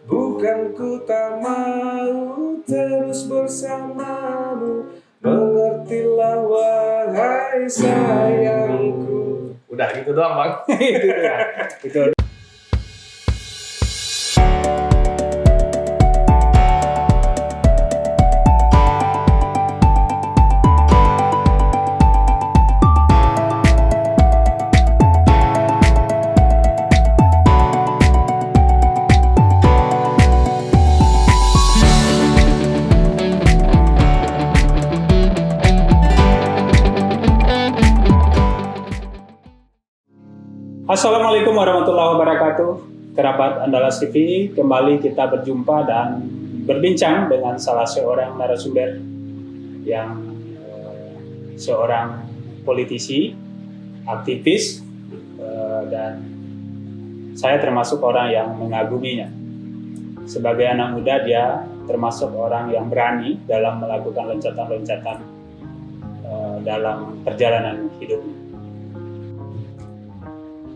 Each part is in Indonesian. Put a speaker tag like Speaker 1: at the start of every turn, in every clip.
Speaker 1: Bukan ku tak mau terus bersamamu, mengertilah wahai sayangku. Udah gitu doang bang.
Speaker 2: Itu ya. Itu. Assalamualaikum warahmatullahi wabarakatuh. Kerabat Andalas TV, kembali kita berjumpa dan berbincang dengan salah seorang narasumber yang seorang politisi, aktivis, dan saya termasuk orang yang mengaguminya. Sebagai anak muda, dia termasuk orang yang berani dalam melakukan loncatan-loncatan dalam perjalanan hidupnya.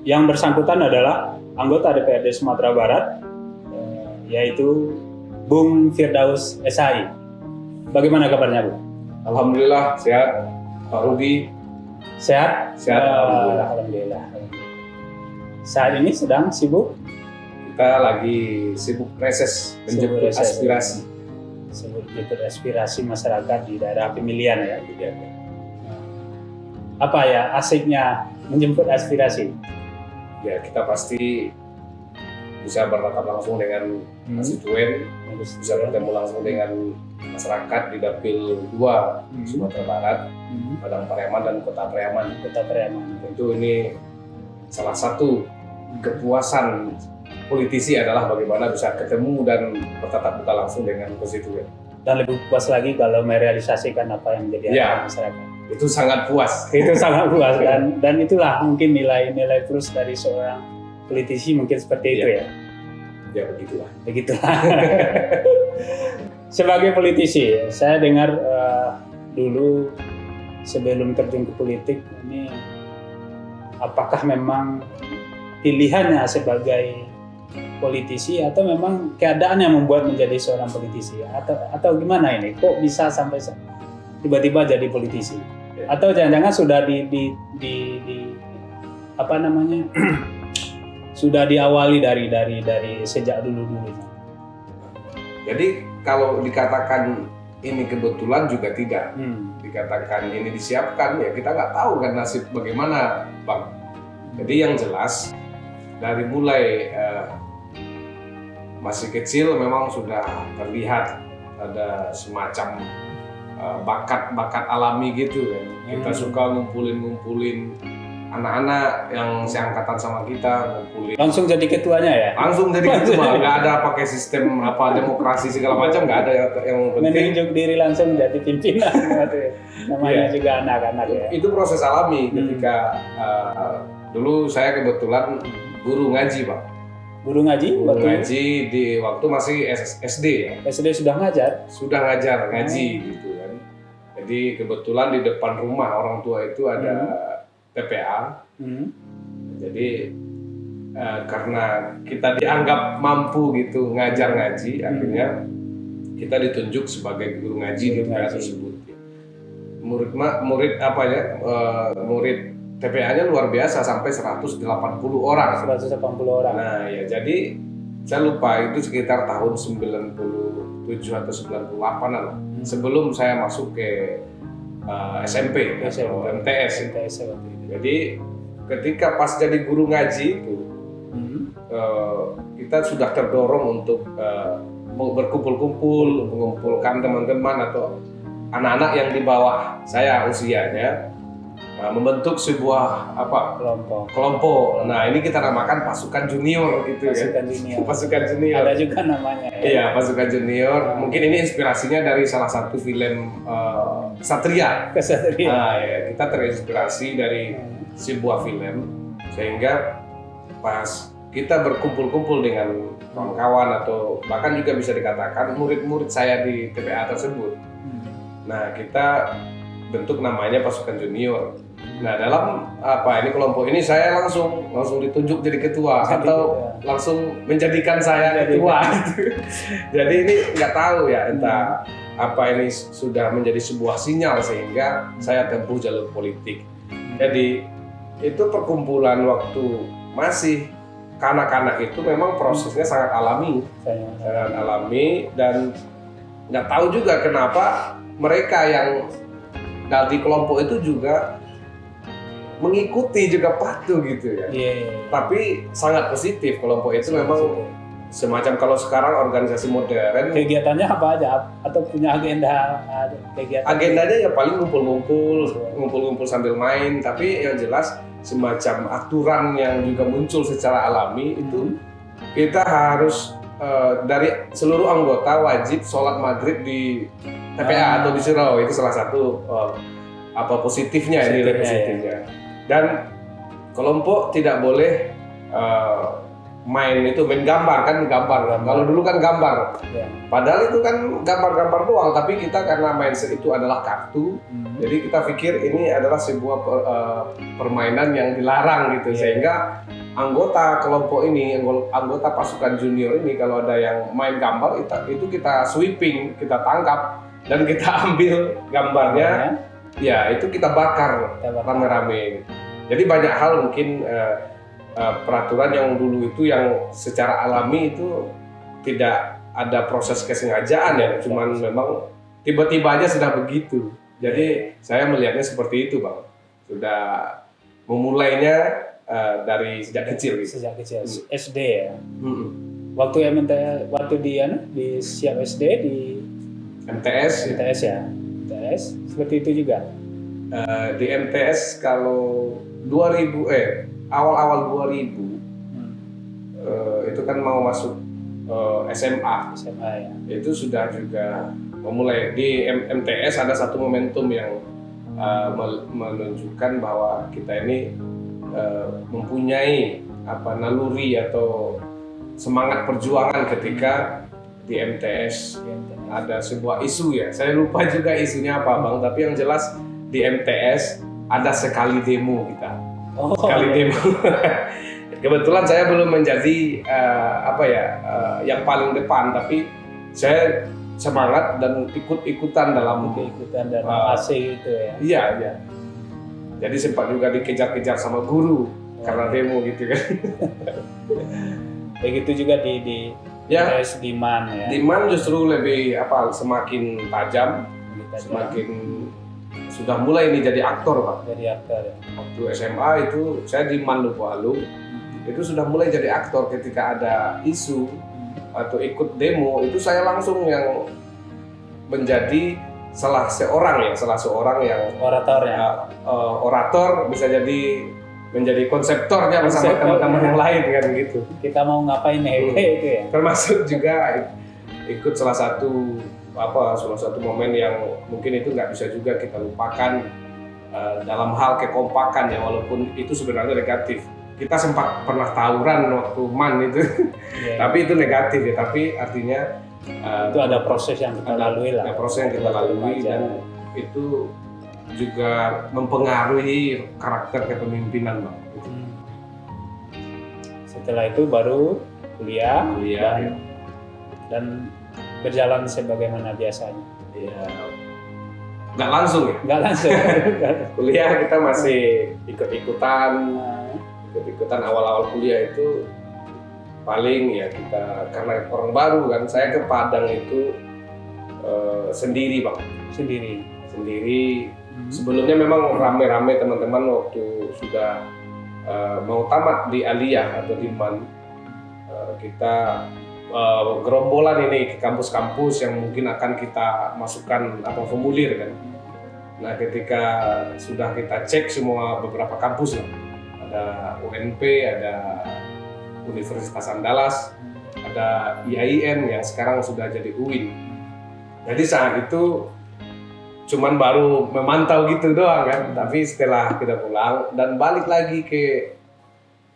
Speaker 2: Yang bersangkutan adalah anggota DPRD Sumatera Barat, yaitu Bung Firdaus SHI. Bagaimana kabarnya, Bu?
Speaker 1: Alhamdulillah sehat, Pak Rudi.
Speaker 2: Sehat?
Speaker 1: Sehat,
Speaker 2: Alhamdulillah. Saat ini sedang sibuk?
Speaker 1: Kita lagi sibuk reses menjemput aspirasi.
Speaker 2: Sibuk menjemput aspirasi masyarakat di daerah pemilihan ya. Apa ya asiknya menjemput aspirasi?
Speaker 1: Ya kita pasti bisa bertatap langsung dengan konstituen, bisa bertemu langsung dengan masyarakat di Dapil 2 Sumatera Barat, Padang Pariaman dan Kota Pariaman. Tentu ini salah satu kepuasan politisi adalah bagaimana bisa ketemu dan bertatap muka langsung dengan konstituen.
Speaker 2: Dan lebih puas lagi kalau merealisasikan apa yang menjadi harapan masyarakat.
Speaker 1: Itu sangat puas.
Speaker 2: Itu sangat puas dan itulah mungkin nilai-nilai plus dari seorang politisi mungkin seperti itu ya.
Speaker 1: Ya begitulah.
Speaker 2: Sebagai politisi, saya dengar dulu sebelum terjun ke politik ini, apakah memang pilihannya sebagai politisi atau memang keadaan yang membuat menjadi seorang politisi atau gimana ini? Kok bisa sampai tiba-tiba jadi politisi? Atau jangan-jangan sudah di apa namanya sudah diawali dari sejak dulu.
Speaker 1: Jadi kalau dikatakan ini kebetulan juga tidak, dikatakan ini disiapkan ya kita nggak tahu kan nasib bagaimana bang. Jadi yang jelas dari mulai masih kecil memang sudah terlihat ada semacam bakat alami gitu kan. Kita suka ngumpulin anak-anak yang seangkatan sama kita, ngumpulin.
Speaker 2: Langsung jadi ketuanya ya?
Speaker 1: Langsung jadi ketua, nggak ada pakai sistem demokrasi segala macam, nggak ada yang penting.
Speaker 2: Menunjuk diri langsung jadi pimpinan gitu. Namanya juga anak-anak ya.
Speaker 1: Itu proses alami ketika dulu saya kebetulan guru ngaji Pak.
Speaker 2: Guru ngaji?
Speaker 1: Guru ngaji di waktu masih SD ya.
Speaker 2: SD sudah ngajar?
Speaker 1: Sudah ngajar ngaji gitu kan. Jadi kebetulan di depan rumah orang tua itu ada TPA. Jadi karena kita dianggap mampu gitu ngajar ngaji, akhirnya kita ditunjuk sebagai guru ngaji di TPA tersebut. Murid TPA-nya luar biasa sampai 180 orang.
Speaker 2: 180 orang.
Speaker 1: Nah ya jadi saya lupa itu sekitar tahun 97 atau 98-an lah. Sebelum saya masuk ke SMP atau MTS. Jadi ketika pas jadi guru ngaji itu kita sudah terdorong untuk berkumpul-kumpul, mengumpulkan teman-teman atau anak-anak yang di bawah saya usianya. Membentuk sebuah kelompok. Nah ini kita namakan pasukan junior gitu ya. Pasukan junior.
Speaker 2: Ada juga namanya. Ya?
Speaker 1: Iya pasukan junior. Mungkin ini inspirasinya dari salah satu film Kesatria. Nah ya, kita terinspirasi dari sebuah film sehingga pas kita berkumpul-kumpul dengan kawan-kawan atau bahkan juga bisa dikatakan murid-murid saya di TPA tersebut. Nah kita bentuk namanya pasukan junior. Nah, dalam ini kelompok ini saya langsung ditunjuk jadi ketua atau langsung menjadikan saya ketua. Jadi ini nggak tahu ya, entah apa ini sudah menjadi sebuah sinyal sehingga saya tempuh jalur politik. Jadi itu perkumpulan waktu masih kanak-kanak itu memang prosesnya sangat alami, dan nggak tahu juga kenapa mereka yang dari kelompok itu juga mengikuti, juga patuh gitu ya. Tapi sangat positif kelompok itu memang semacam kalau sekarang organisasi modern.
Speaker 2: Kegiatannya apa aja? Atau punya agenda? Kegiatan?
Speaker 1: Agendanya ya paling ngumpul-ngumpul sambil main. Tapi yang jelas semacam aturan yang juga muncul secara alami itu kita harus dari seluruh anggota wajib sholat maghrib di TPA atau di surau. Itu salah satu positifnya, nilai positifnya. Dan kelompok tidak boleh main gambar. Kalau dulu kan gambar. Padahal itu kan gambar-gambar doang, tapi kita karena mindset itu adalah kartu, jadi kita pikir ini adalah sebuah permainan yang dilarang gitu. Sehingga anggota kelompok ini, anggota pasukan junior ini, kalau ada yang main gambar itu kita sweeping, kita tangkap dan kita ambil gambarnya. Ya, itu kita bakar rame-rame. Jadi banyak hal mungkin peraturan yang dulu itu yang secara alami itu tidak ada proses kesengajaan ya, cuman memang tiba-tiba aja sudah begitu. Jadi saya melihatnya seperti itu, Bang. Sudah memulainya dari sejak kecil gitu.
Speaker 2: Sejak kecil, SD ya. Waktu di siap SD di MTS ya. MTS seperti itu juga.
Speaker 1: Di MTS kalau awal-awal 2000 itu kan mau masuk SMA
Speaker 2: ya.
Speaker 1: Itu sudah juga memulai di MTS. Ada satu momentum yang menunjukkan bahwa kita ini mempunyai naluri atau semangat perjuangan ketika di MTS ada sebuah isu ya. Saya lupa juga isunya apa, Bang, tapi yang jelas di MTS ada sekali demo kita. Demo. Kebetulan saya belum menjadi yang paling depan, tapi saya semangat dan ikut-ikutan dalam
Speaker 2: AC itu ya.
Speaker 1: Iya. Jadi sempat juga dikejar-kejar sama guru karena demo gitu kan.
Speaker 2: Begitu juga di MTS di MAN ya.
Speaker 1: Di MAN justru lebih semakin tajam, semakin sudah mulai nih jadi aktor, Pak.
Speaker 2: Jadi aktor ya.
Speaker 1: Waktu SMA itu saya di MAN Lupalu, itu sudah mulai jadi aktor. Ketika ada isu atau ikut demo, itu saya langsung yang menjadi salah seorang yang orator, bisa jadi menjadi konseptornya bersama teman-teman yang lain kan gitu.
Speaker 2: Kita mau ngapain nih itu ya.
Speaker 1: Termasuk juga ikut salah satu momen yang mungkin itu nggak bisa juga kita lupakan dalam hal kekompakan ya, walaupun itu sebenarnya negatif. Kita sempat pernah tawuran waktu MAN itu, tapi itu negatif ya. Tapi artinya
Speaker 2: itu ada proses yang kita lalui lah.
Speaker 1: Ada proses yang kita lalui dan itu juga mempengaruhi karakter kepemimpinan, Bang.
Speaker 2: Setelah itu baru kuliah
Speaker 1: ya.
Speaker 2: Dan berjalan sebagaimana biasanya.
Speaker 1: Iya. Nggak langsung ya?
Speaker 2: Nggak langsung.
Speaker 1: Kuliah kita masih ikut-ikutan awal-awal kuliah itu paling ya kita, karena orang baru kan. Saya ke Padang itu sendiri, Bang. Sendiri. Sebelumnya memang rame-rame teman-teman waktu sudah mau tamat di Aliyah atau di MAN, kita gerombolan ini ke kampus-kampus yang mungkin akan kita masukkan formulir kan. Nah, ketika sudah kita cek semua beberapa kampus lah, ada UNP, ada Universitas Andalas, ada IAIN yang sekarang sudah jadi UIN. Jadi saat itu cuman baru memantau gitu doang kan. Tapi setelah kita pulang dan balik lagi ke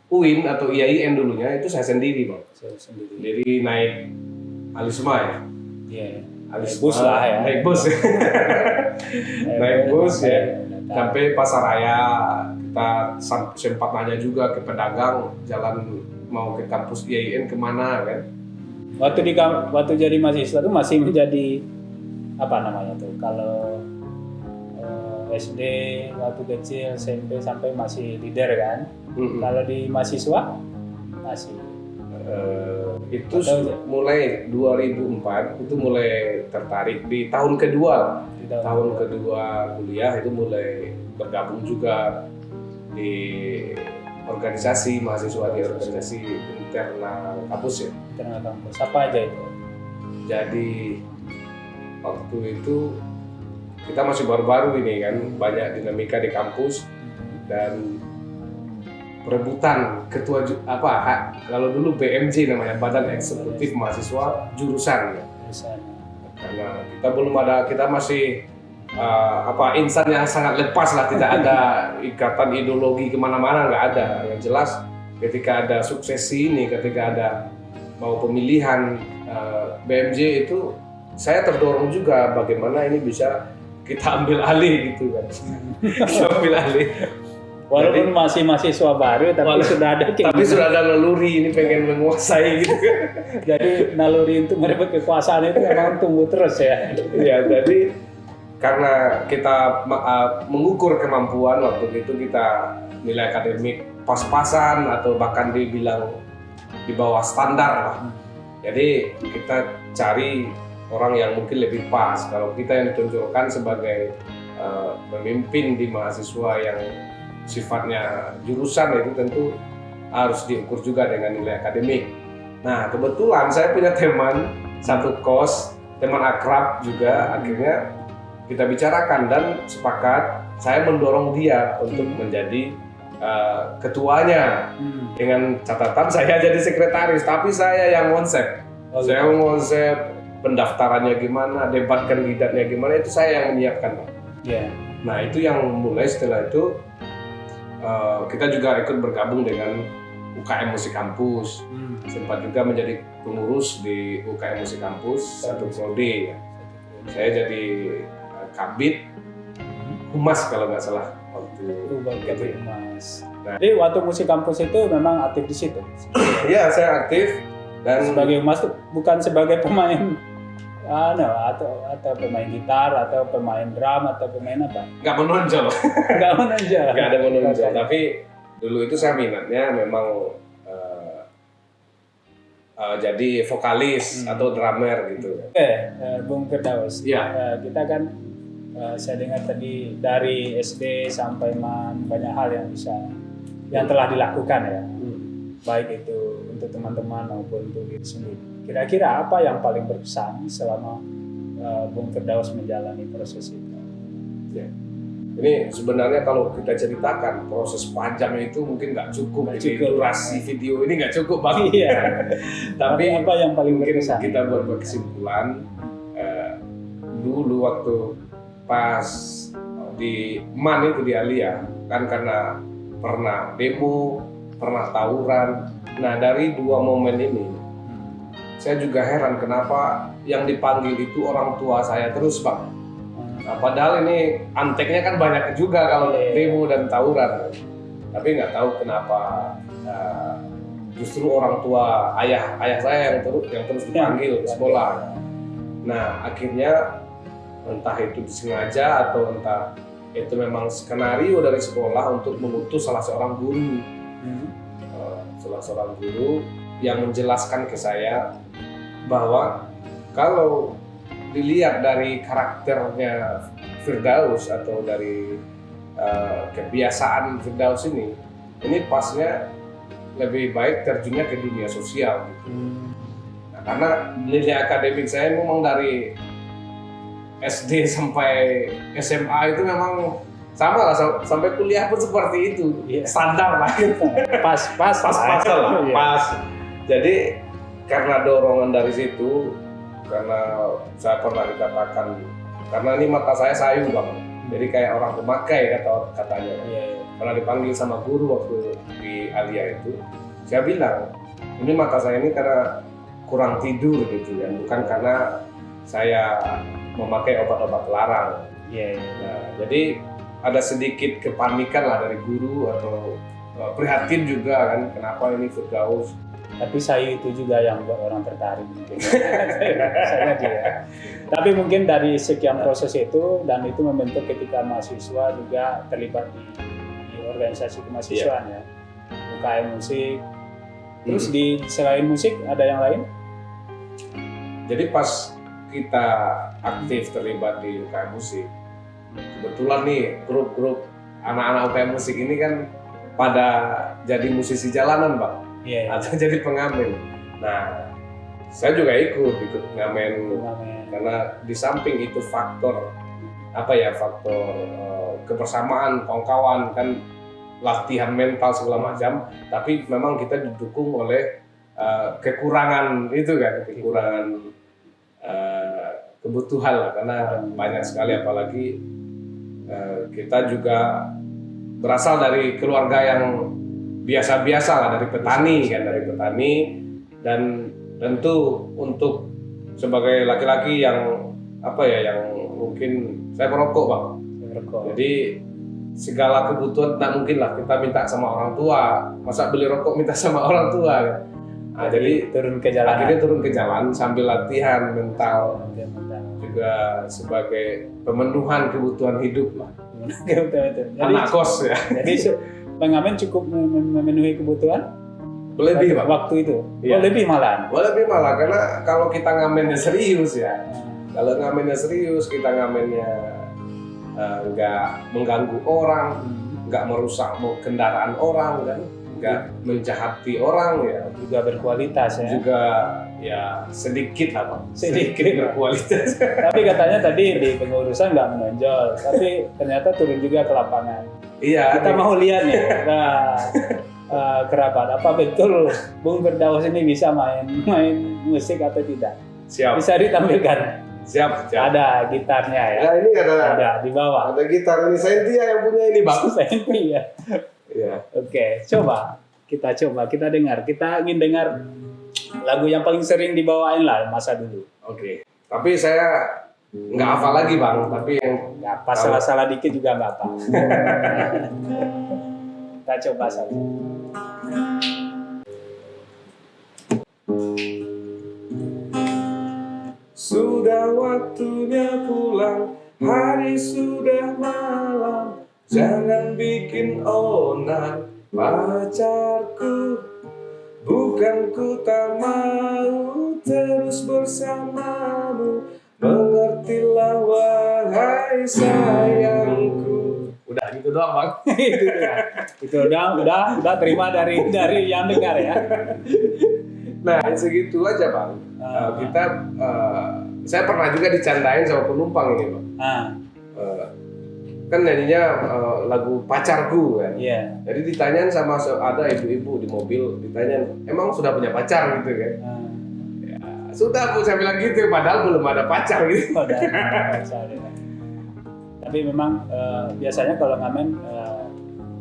Speaker 1: UIN atau IAIN dulunya, itu saya sendiri, Bang. Sendiri naik Alisma ya.
Speaker 2: Iya.
Speaker 1: Naik
Speaker 2: bus lah ya.
Speaker 1: Naik bus. Naik bus ya. sampai pasar raya kita sempat nanya juga ke pedagang jalan mau ke kampus IAIN kemana kan.
Speaker 2: Waktu jadi mahasiswa itu masih menjadi apa namanya tuh, kalau SD waktu kecil, SMP sampai masih leader kan. Kalau di mahasiswa masih
Speaker 1: itu mulai 2004 itu mulai tertarik di tahun kedua kuliah itu mulai bergabung juga di organisasi mahasiswa, di organisasi internal kampus ya.
Speaker 2: Internal kampus apa aja itu?
Speaker 1: Jadi waktu itu kita masih baru-baru ini kan, banyak dinamika di kampus dan perebutan ketua kalau dulu BMJ namanya, Badan Eksekutif Mahasiswa Jurusan ya. Karena kita masih insan yang sangat lepas lah, tidak ada ikatan ideologi kemana-mana, nggak ada. Yang jelas ketika ada suksesi ini, ketika ada mau pemilihan BMJ itu, saya terdorong juga bagaimana ini bisa kita ambil alih gitu kan. Ambil alih.
Speaker 2: Walaupun masih mahasiswa baru, tapi sudah ada
Speaker 1: naluri ini pengen menguasai gitu kan.
Speaker 2: Jadi naluri untuk merebut kekuasaan itu memang tumbuh terus ya.
Speaker 1: Ya, jadi karena kita mengukur kemampuan waktu itu, kita nilai akademik pas-pasan atau bahkan dibilang di bawah standar lah. Jadi kita cari orang yang mungkin lebih pas. Kalau kita yang ditunjukkan sebagai pemimpin di mahasiswa yang sifatnya jurusan, itu tentu harus diukur juga dengan nilai akademik. Nah, kebetulan saya punya teman satu kos, teman akrab juga, akhirnya kita bicarakan dan sepakat saya mendorong dia untuk menjadi ketuanya, dengan catatan saya jadi sekretaris, tapi saya yang konsep. Saya konsep pendaftarannya gimana, debat kandidatnya gimana, itu saya yang menyiapkan.
Speaker 2: Yeah.
Speaker 1: Nah, itu yang mulai setelah itu kita juga ikut bergabung dengan UKM Musik Kampus. Sempat juga menjadi pengurus di UKM Musik Kampus satu prodi ya. Saya jadi kabid humas kalau nggak salah waktu
Speaker 2: kabid humas. Nah, jadi waktu Musik Kampus itu memang aktif di situ.
Speaker 1: Iya, saya aktif dan
Speaker 2: sebagai humas itu bukan sebagai pemain atau pemain gitar atau pemain drum atau pemain apa?
Speaker 1: Nggak menonjol. Nggak ada menonjol. Tapi dulu itu saya minatnya memang jadi vokalis atau drummer gitu.
Speaker 2: Bung Firdaus.
Speaker 1: Ya.
Speaker 2: Kita kan saya dengar tadi dari SD sampai banyak hal yang telah dilakukan ya. Baik itu untuk teman-teman maupun untuk diri sendiri. Kira-kira apa yang paling berkesan selama Bung Firdaus menjalani proses itu?
Speaker 1: Ya. Ini sebenarnya kalau kita ceritakan proses panjangnya itu mungkin nggak cukup. Durasi video ini nggak cukup Bang.
Speaker 2: Iya.
Speaker 1: Tapi
Speaker 2: apa yang paling
Speaker 1: mungkin
Speaker 2: berkesan?
Speaker 1: kita buat kesimpulan dulu waktu pas di MAN itu di Alia kan, karena pernah demo, pernah tawuran. Nah, dari dua momen ini saya juga heran kenapa yang dipanggil itu orang tua saya terus Bang. Nah, padahal ini anteknya kan banyak juga kalau demo dan tawuran. Tapi nggak tahu kenapa justru orang tua ayah saya yang terus dipanggil ke sekolah. Nah, akhirnya entah itu disengaja atau entah itu memang skenario dari sekolah untuk mengutus salah seorang guru. Salah seorang guru yang menjelaskan ke saya bahwa kalau dilihat dari karakternya Firdaus atau dari kebiasaan Firdaus ini pasnya lebih baik terjunnya ke dunia sosial gitu. Nah, karena nilai akademik saya memang dari SD sampai SMA itu memang sama lah, sampai kuliah pun seperti itu, standar lah gitu. Pas lah. Jadi karena dorongan dari situ, karena saya pernah dikatakan, karena ini mata saya sayu Bang, jadi kayak orang pemakai katanya. Karena dipanggil sama guru waktu di Alia itu, saya bilang ini mata saya ini karena kurang tidur gitu ya, bukan karena saya memakai obat-obat terlarang. Nah, jadi ada sedikit kepanikan lah dari guru atau prihatin juga kan, kenapa ini Firdaus.
Speaker 2: Tapi saya itu juga yang buat orang tertarik mungkin. Saya dia. Tapi mungkin dari sekian proses itu, dan itu membentuk ketika mahasiswa juga terlibat di organisasi kemahasiswaan ya, UKM musik. Terus di selain musik ada yang lain?
Speaker 1: Jadi pas kita aktif terlibat di UKM musik, kebetulan nih grup-grup anak-anak UKM musik ini kan pada jadi musisi jalanan, Bang.
Speaker 2: Iya.
Speaker 1: Atau jadi pengamen. Nah, saya juga ikut ngamen karena di samping itu faktor kebersamaan kawan-kawan kan, latihan mental segala macam, tapi memang kita didukung oleh kekurangan itu kan, kekurangan kebutuhan lah, karena banyak sekali, apalagi kita juga berasal dari keluarga yang biasa-biasa lah, dari petani kan, dan tentu untuk sebagai laki-laki yang yang mungkin saya merokok, Bang. Jadi segala kebutuhan tak mungkin lah kita minta sama orang tua, masa beli rokok minta sama orang tua kan. Nah, jadi akhirnya turun ke jalan sambil latihan mental juga sebagai pemenuhan kebutuhan hidup lah. Anak kos ya.
Speaker 2: Jadi pengamen cukup memenuhi kebutuhan?
Speaker 1: Lebih, Pak.
Speaker 2: Waktu itu?
Speaker 1: Iya.
Speaker 2: Lebih malah?
Speaker 1: Lebih malah, karena kalau kita ngamennya serius ya, kalau ngamennya serius, kita ngamennya nggak mengganggu orang, nggak merusak kendaraan orang, kan, nggak menjahati orang ya,
Speaker 2: juga berkualitas ya.
Speaker 1: Juga ya sedikit lah, Pak.
Speaker 2: Sedikit
Speaker 1: berkualitas.
Speaker 2: Tapi katanya tadi di pengurusan nggak menonjol, tapi ternyata turun juga ke lapangan.
Speaker 1: Iya.
Speaker 2: Kita mau lihat nih, kerabat, apa betul Bung Firdaus ini bisa main musik atau tidak?
Speaker 1: Siap.
Speaker 2: Bisa ditampilkan.
Speaker 1: Siap.
Speaker 2: Ada gitarnya ya.
Speaker 1: Nah, ini ada
Speaker 2: di bawah.
Speaker 1: Ada gitar ini, Sentia yang punya ini, Bang.
Speaker 2: Sentia.
Speaker 1: Iya.
Speaker 2: Oke, kita dengar. Kita ingin dengar lagu yang paling sering dibawain lah masa dulu.
Speaker 1: Oke. Tapi saya nggak hafal lagi, Bang. Tapi yang
Speaker 2: nggak apa, salah dikit juga nggak apa. Kita coba saja.
Speaker 1: Sudah waktunya pulang, hari sudah malam. Jangan bikin onar pacarku. Bukan ku tak mau terus bersamamu. Mengertilah wahai sayangku. Udah gitu doang, Bang.
Speaker 2: Itu udah terima dari yang dengar ya.
Speaker 1: Nah, segitu aja, Bang. Saya pernah juga dicandain sama penumpang ini, Bang. Kan nyanyinya lagu pacarku kan.
Speaker 2: Iya.
Speaker 1: Jadi ditanyain sama ada ibu-ibu di mobil, ditanyain, emang sudah punya pacar gitu kan? Ya, sudah, Bu, saya bilang gitu, padahal belum ada pacar gitu.
Speaker 2: Padahal belum ada pacar ya. Tapi memang biasanya kalau ngamen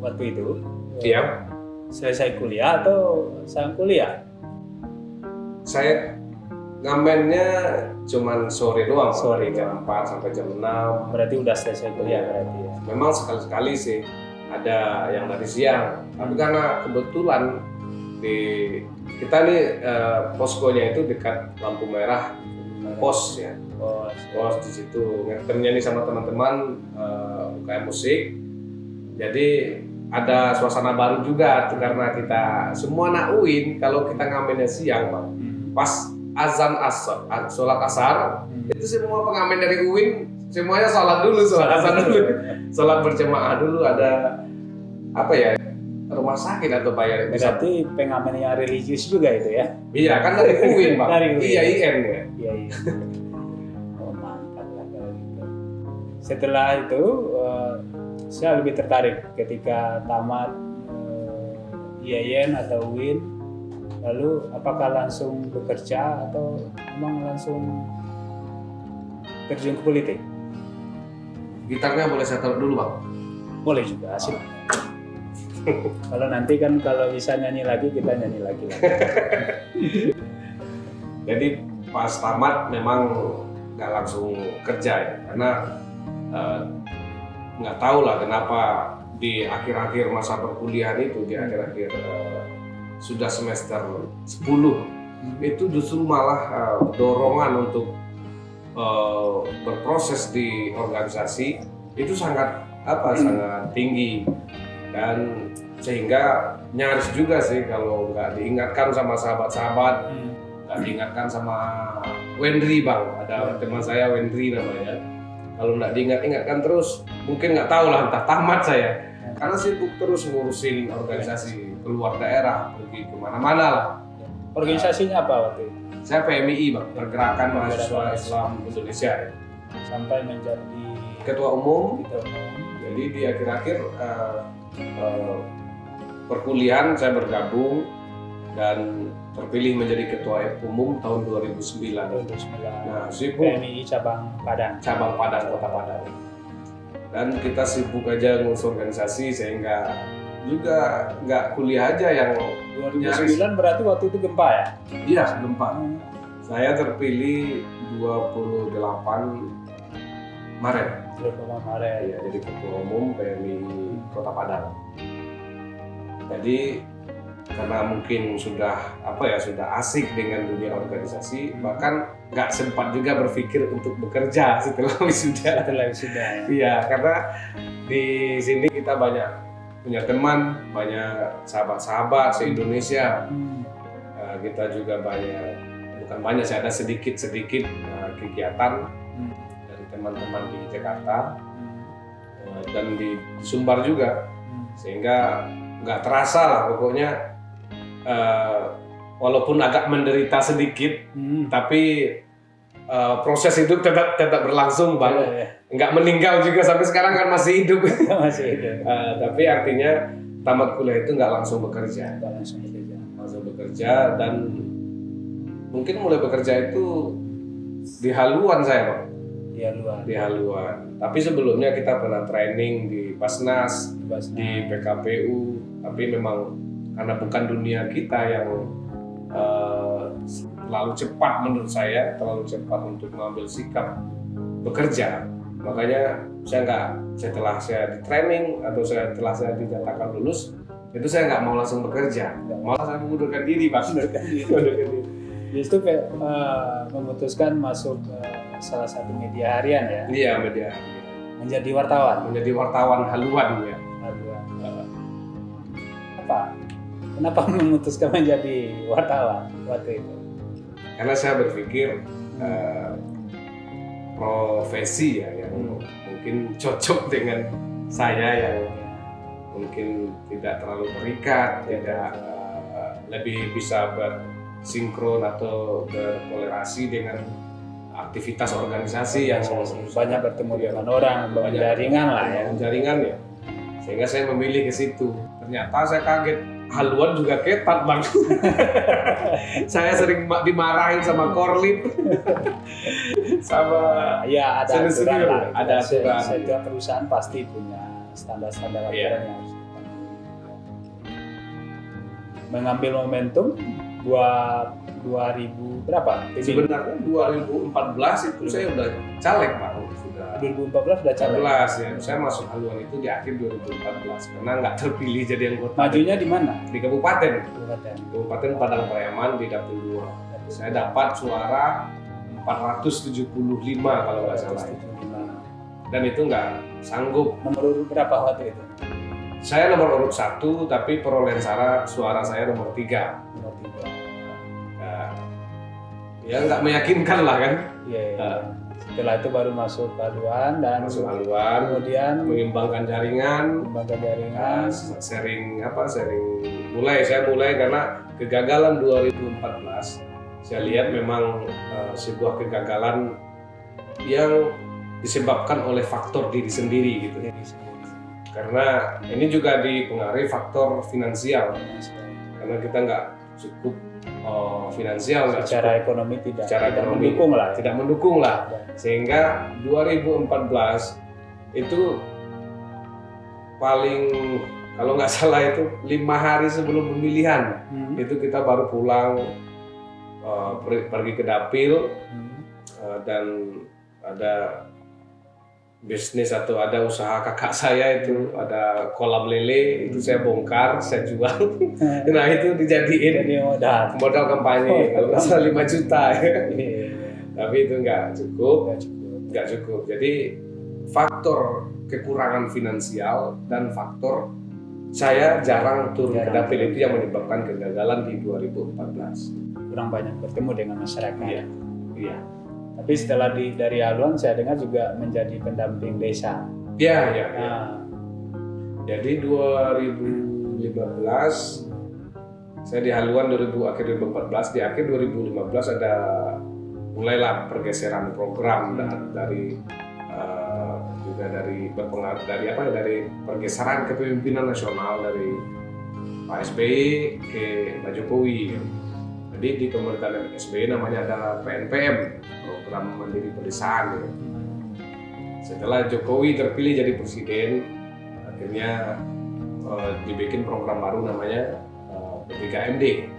Speaker 2: waktu itu,
Speaker 1: Iya.
Speaker 2: Selesai kuliah atau sang kuliah?
Speaker 1: Saya ngamennya cuman sore doang,
Speaker 2: Sore
Speaker 1: jam 4 sampai jam 6.
Speaker 2: Berarti udah selesai kuliah berarti ya.
Speaker 1: Memang sekali-sekali sih ada yang dari siang, tapi karena kebetulan kita nih poskonya itu dekat lampu merah, pos ya. Pos di situ ngetemnya nih sama teman-teman UKM musik. Jadi ada suasana baru juga tuh, karena kita semua anak UIN kalau kita ngamennya siang, Bang. Pas azan sholat asar, itu semua pengamen dari UIN semuanya sholat dulu, sholat asar dulu, sholat berjemaah dulu. Ada rumah sakit atau bayar.
Speaker 2: Berarti pengamen yang religius juga itu ya?
Speaker 1: Iya, kan dari UIN, Bang.
Speaker 2: Dari UIN.
Speaker 1: Iya, IN ya.
Speaker 2: Iya. Oh, mantap lah kalau gitu. Setelah itu saya lebih tertarik ketika tamat IAIN atau UIN. Lalu apakah langsung bekerja atau memang langsung terjun ke politik?
Speaker 1: Gitarnya boleh saya taruh dulu, Bang?
Speaker 2: Boleh juga, asik. Kalau nanti kan kalau bisa nyanyi lagi, kita nyanyi lagi.
Speaker 1: Jadi pas tamat memang nggak langsung kerja ya, karena nggak tahu lah kenapa di akhir-akhir masa perkuliahan itu, di akhir-akhir sudah semester 10 itu justru malah dorongan untuk berproses di organisasi itu sangat sangat tinggi, dan sehingga nyaris juga sih kalau nggak diingatkan sama sahabat-sahabat, nggak diingatkan sama Wendri Bang, ada teman saya Wendri namanya, kalau nggak diingat-ingatkan terus mungkin nggak tahu lah, entah tamat saya karena sibuk terus ngurusin organisasi keluar daerah, pergi kemana-mana lah.
Speaker 2: Organisasinya apa waktu itu?
Speaker 1: Saya PMII Bang, Pergerakan Mahasiswa Islam Indonesia,
Speaker 2: sampai menjadi
Speaker 1: ketua umum.
Speaker 2: ketua umum.
Speaker 1: Jadi di akhir-akhir perkuliahan saya bergabung dan terpilih menjadi ketua umum tahun 2009. Nah, sibuk
Speaker 2: PMII cabang Padang,
Speaker 1: Kota Padang. Dan kita sibuk aja ngurus organisasi sehingga juga nggak kuliah aja yang
Speaker 2: 2009 berarti waktu itu gempa ya?
Speaker 1: Iya, gempa. Saya terpilih 28 Maret.
Speaker 2: 28 Maret.
Speaker 1: Iya, jadi ketua umum PMI Kota Padang. Jadi karena mungkin sudah sudah asik dengan dunia organisasi, bahkan nggak sempat juga berpikir untuk bekerja setelah wisuda. Iya, karena di sini kita banyak punya teman, banyak sahabat-sahabat se-Indonesia. Kita juga bukan banyak sih, ada sedikit kegiatan dari teman-teman di Jakarta dan di Sumbar juga, sehingga nggak terasa lah pokoknya, walaupun agak menderita sedikit, tapi proses hidup tetap berlangsung Bang. Nggak meninggal juga, sampai sekarang kan masih hidup. Tapi artinya tamat kuliah itu nggak langsung bekerja. Langsung bekerja, dan mungkin mulai bekerja itu di haluan saya Bang. Di haluan. Tapi sebelumnya kita pernah training di Basnas, di PKPU. Tapi memang karena bukan dunia kita yang terlalu cepat, menurut saya terlalu cepat untuk mengambil sikap bekerja, makanya setelah saya di training atau setelah saya dinyatakan lulus itu saya nggak mau langsung bekerja, malah saya mengundurkan diri Pak.
Speaker 2: Justru memutuskan masuk salah satu media harian ya?
Speaker 1: Iya, media harian. Menjadi wartawan haluan ya.
Speaker 2: Kenapa memutuskan menjadi wartawan waktu itu?
Speaker 1: Karena saya berpikir profesi yang mungkin cocok dengan saya, yang mungkin tidak terlalu terikat, tidak lebih bisa bersinkron atau berkolerasi dengan aktivitas organisasi yang
Speaker 2: banyak bertemu dengan orang, banyak jaringan lah ya.
Speaker 1: Jaringan ya. Sehingga saya memilih ke situ. Ternyata saya kaget, haluan juga ketat Bang. Saya sering dimarahin sama Korlip. Sama
Speaker 2: ya ada aturan lah.
Speaker 1: Ada aturan.
Speaker 2: Setiap perusahaan pasti punya standar-standar aturan yang harus dipenuhi. Mengambil momentum buat 2000 berapa?
Speaker 1: Sebenarnya 2014 itu saya udah caleg Pak.
Speaker 2: 2014 sudah caleg.
Speaker 1: Ya. Saya masuk haluan itu di akhir 2014 karena nggak terpilih jadi anggota.
Speaker 2: Majunya di mana?
Speaker 1: Di Kabupaten Padang Pariaman di Dapil 2. Saya dapat suara 475 kalau nggak salah. Dan itu nggak sanggup.
Speaker 2: Nomor urut berapa waktu itu?
Speaker 1: Saya nomor urut 1, tapi perolehan suara saya nomor 3. Ya nggak meyakinkan lah kan.
Speaker 2: Iya. Setelah itu baru masuk haluan dan kemudian
Speaker 1: mengembangkan jaringan, sharing saya mulai karena kegagalan 2014. Saya lihat memang sebuah kegagalan yang disebabkan oleh faktor diri sendiri gitu. Karena ini juga dipengaruhi faktor finansial. Karena kita nggak cukup finansial,
Speaker 2: secara ekonomi tidak
Speaker 1: mendukung lah. Sehingga 2014 itu paling, kalau nggak salah itu 5 hari sebelum pemilihan itu kita baru pulang pergi ke dapil dan ada bisnis atau ada usaha kakak saya itu, ada kolam lele, itu saya bongkar, saya jual. Nah itu dijadiin
Speaker 2: Jadi
Speaker 1: modal kampanye, kalau nggak salah 5 juta.
Speaker 2: Iya.
Speaker 1: Tapi itu nggak cukup.
Speaker 2: Nggak cukup.
Speaker 1: Nggak cukup. Jadi faktor kekurangan finansial dan faktor saya jarang turun ke dapil itu yang menyebabkan kegagalan di 2014.
Speaker 2: Kurang banyak bertemu dengan masyarakat.
Speaker 1: Iya. Iya.
Speaker 2: Tapi setelah dari Haluan saya dengar juga menjadi pendamping desa.
Speaker 1: Iya, iya. Iya.
Speaker 2: Nah,
Speaker 1: Jadi 2015 saya di Haluan akhir 2014, di akhir 2015 ada mulailah pergeseran program dari juga dari berpengaruh dari pergeseran kepemimpinan nasional dari Pak SBY ke Pak Jokowi. Jadi di pemerintahan SBY namanya ada PNPM, program Mandiri Pedesaan. Setelah Jokowi terpilih jadi presiden, akhirnya dibikin program baru namanya P3MD.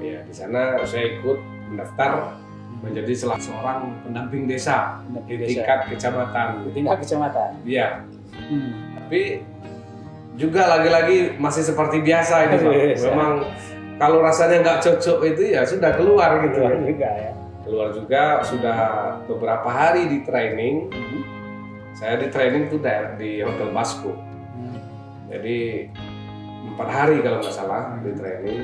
Speaker 1: Ya, di sana saya ikut mendaftar menjadi salah seorang pendamping desa di tingkat kecamatan.
Speaker 2: Di tingkat kecamatan.
Speaker 1: Iya. Tapi juga lagi-lagi masih seperti biasa ini, Pak. Memang kalau rasanya nggak cocok itu ya sudah keluar gitu.
Speaker 2: Keluar juga ya.
Speaker 1: Keluar juga, sudah beberapa hari di training. Saya di training itu di Hotel Basco. Jadi 4 hari kalau nggak salah di training.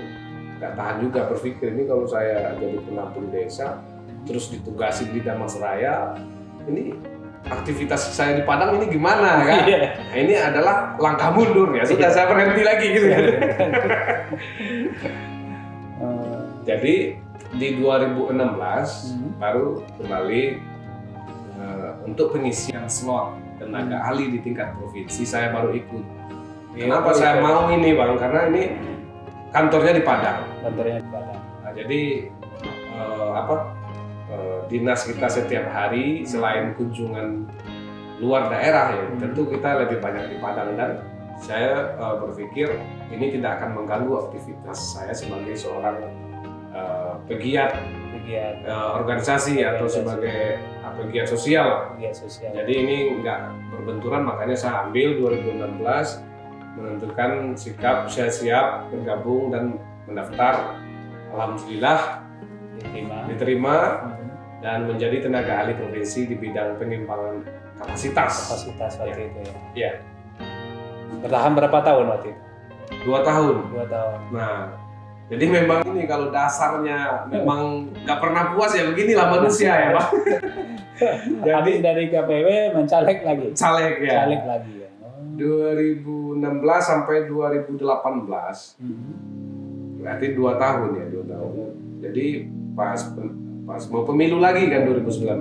Speaker 1: Nggak tahan juga berpikir, ini kalau saya jadi pendamping desa terus ditugasin di Damansraya, ini aktivitas saya di Padang ini gimana kan? Nah, ini adalah langkah mundur ya. Sudah saya berhenti lagi gitu ya. Jadi di 2016 baru kembali untuk pengisian slot tenaga ahli di tingkat provinsi saya baru ikut. Kenapa saya mau ini, Bang? Karena ini kantornya di Padang.
Speaker 2: Kantornya di Padang.
Speaker 1: Nah, jadi dinas kita setiap hari selain kunjungan luar daerah ya, tentu kita lebih banyak di Padang, dan saya berpikir ini tidak akan mengganggu aktivitas saya sebagai seorang pegiat organisasi atau sebagai pegiat sosial. Jadi ini nggak berbenturan, makanya saya ambil 2016 menentukan sikap saya siap bergabung dan mendaftar. Alhamdulillah diterima dan menjadi tenaga ahli provinsi di bidang pengembangan kapasitas
Speaker 2: waktu itu ya.
Speaker 1: Iya.
Speaker 2: Bertahan berapa tahun waktu itu?
Speaker 1: 2 tahun.
Speaker 2: 2 tahun.
Speaker 1: Nah, jadi memang ini kalau dasarnya memang nggak pernah puas ya, beginilah manusia ya, Pak.
Speaker 2: Jadi dari KPW mencaleg lagi.
Speaker 1: Caleg ya.
Speaker 2: Caleg lagi ya.
Speaker 1: 2016 sampai 2018. Berarti 2 tahun ya, 2 tahun. Jadi pas mau pemilu lagi kan 2019,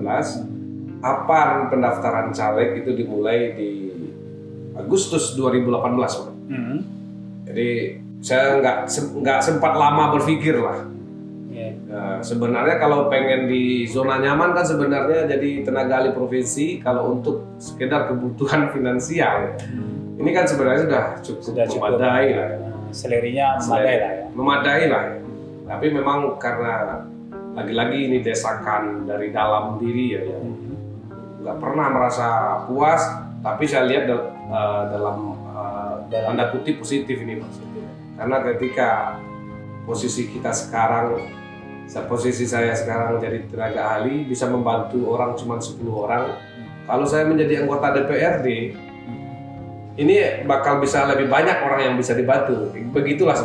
Speaker 1: pendaftaran caleg itu dimulai di Agustus 2018, Pak. Jadi saya nggak sempat lama berpikir lah. Sebenarnya kalau pengen di zona nyaman kan sebenarnya jadi tenaga ahli provinsi, kalau untuk sekedar kebutuhan finansial ini kan sebenarnya sudah cukup memadai lah.
Speaker 2: Selerinya memadai lah ya.
Speaker 1: Memadai lah. Tapi memang karena lagi-lagi ini desakan dari dalam diri ya, nggak pernah merasa puas. Tapi saya lihat dalam tanda kutip positif ini, Mas. Karena ketika posisi saya sekarang jadi tenaga ahli bisa membantu orang cuma 10 orang. Kalau saya menjadi anggota DPRD, ini bakal bisa lebih banyak orang yang bisa dibantu. Itulah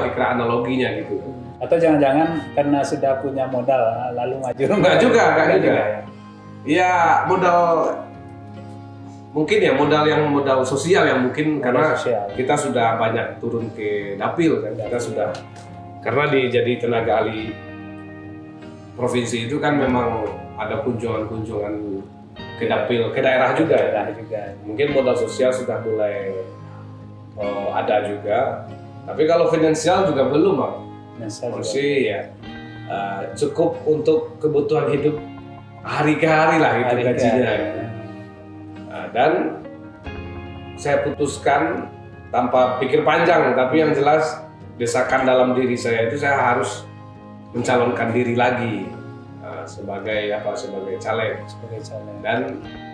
Speaker 1: kira analoginya gitu.
Speaker 2: Atau jangan-jangan karena sudah punya modal lalu maju?
Speaker 1: Enggak juga. Ya modal mungkin ya modal sosial yang mungkin karena kita sudah banyak turun ke dapil kan, kita sudah karena jadi tenaga ahli provinsi itu kan memang ada kunjungan ke dapil ke daerah juga. Mungkin modal sosial sudah mulai ada juga, tapi kalau finansial juga belum, Bang. Masih ya cukup untuk kebutuhan hidup hari ke hari lah itu gajinya. Dan saya putuskan tanpa pikir panjang, tapi yang jelas desakan dalam diri saya itu saya harus mencalonkan diri lagi sebagai caleg.
Speaker 2: Sebagai caleg.
Speaker 1: Dan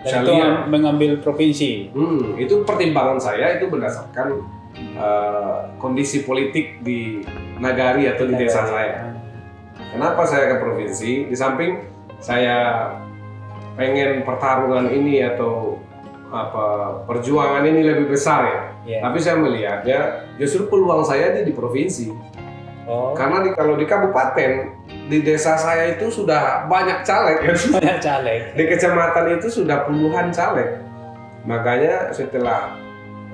Speaker 2: Dan itu mengambil provinsi.
Speaker 1: Itu pertimbangan saya itu berdasarkan kondisi politik di Nagari atau di desa saya. Kenapa saya ke provinsi? Di samping saya pengen pertarungan ini atau perjuangan ini lebih besar ya. Tapi saya melihatnya justru peluang saya di provinsi. Karena kalau di kabupaten, di desa saya itu sudah banyak caleg.
Speaker 2: Banyak caleg.
Speaker 1: Di kecamatan itu sudah puluhan caleg. Makanya setelah